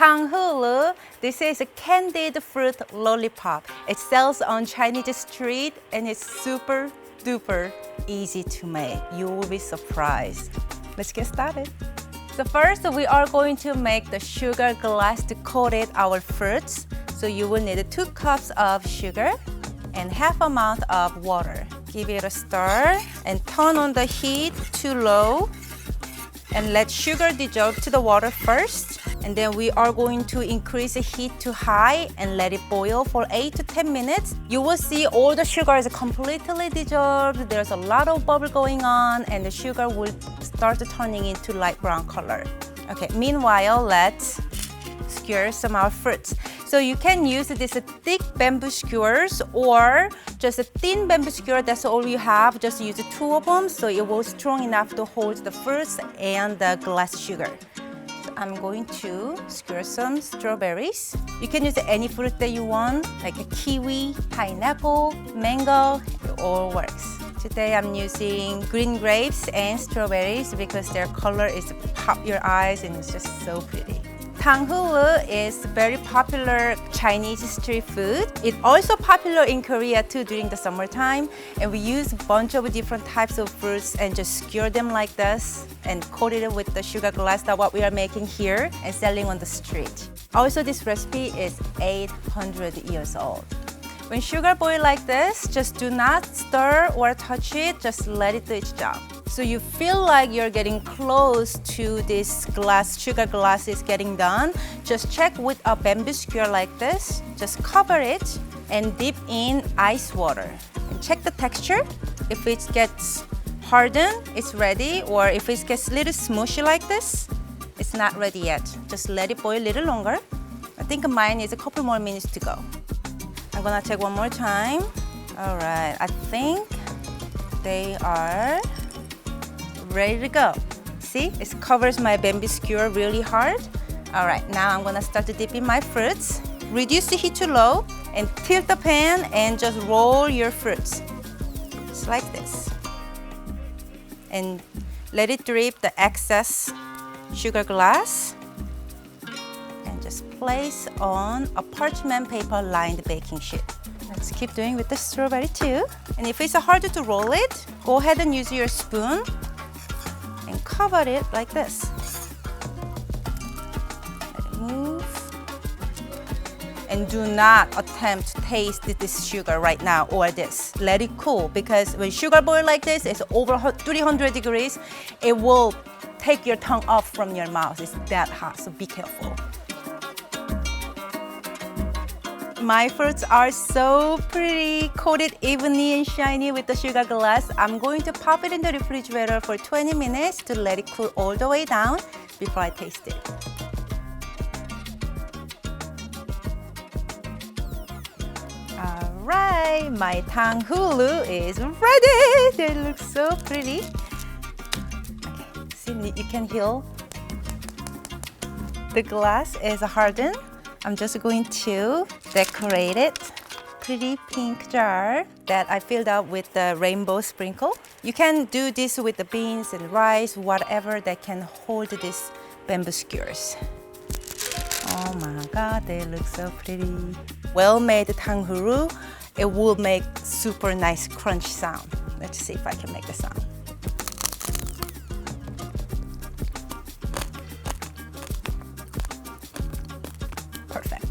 Tanghuru, this is a candied fruit lollipop. It sells on Chinese street and it's super duper easy to make. You will be surprised. Let's get started. So first we are going to make the sugar glass to coat our fruits. So you will need 2 cups of sugar and half amount of water. Give it a stir and turn on the heat to low and let sugar dissolve to the water first. And then we are going to increase the heat to high and let it boil for 8 to 10 minutes. You will see all the sugar is completely dissolved. There's a lot of bubble going on and the sugar will start turning into light brown color. Okay, meanwhile, let's skewer some of our fruits. So you can use this thick bamboo skewers or just a thin bamboo skewer. That's all you have. Just use 2 of them so it will be strong enough to hold the fruits and the glass sugar. So I'm going to skewer some strawberries. You can use any fruit that you want, like a kiwi, pineapple, mango. It all works. Today I'm using green grapes and strawberries because their color is pop your eyes and it's just so pretty. Tanghuru is very popular Chinese street food. It's also popular in Korea too during the summertime. And we use a bunch of different types of fruits and just skewer them like this and coat it with the sugar glass. That's what we are making here and selling on the street. Also, this recipe is 800 years old. When sugar boils like this, just do not stir or touch it. Just let it do its job. So you feel like you're getting close to this sugar glass is getting done. Just check with a bamboo skewer like this. Just cover it and dip in ice water. And check the texture. If it gets hardened, it's ready. Or if it gets a little smushy like this, it's not ready yet. Just let it boil a little longer. I think mine is a couple more minutes to go. I'm gonna check one more time. All right, I think they are ready to go. See, it covers my bamboo skewer really hard. All right, now I'm gonna start to dip in my fruits. Reduce the heat to low and tilt the pan and just roll your fruits. Just like this. And let it drip the excess sugar glass. And just place on a parchment paper lined baking sheet. Let's keep doing with the strawberry too. And if it's harder to roll it, go ahead and use your spoon and cover it like this. Let it move. And do not attempt to taste this sugar right now or this. Let it cool because when sugar boils like this, it's over 300 degrees. It will take your tongue off from your mouth. It's that hot, so be careful. My fruits are so pretty, coated evenly and shiny with the sugar glass. I'm going to pop it in the refrigerator for 20 minutes to let it cool all the way down before I taste it. All right, my Tanghuru is ready. They look so pretty. Okay, see, you can hear the glass is hardened. I'm just going to decorate it. Pretty pink jar that I filled up with the rainbow sprinkle. You can do this with the beans and rice, whatever that can hold these bamboo skewers. Oh my God, they look so pretty. Well-made Tanghuru, it will make super nice crunch sound. Let's see if I can make the sound. Perfect.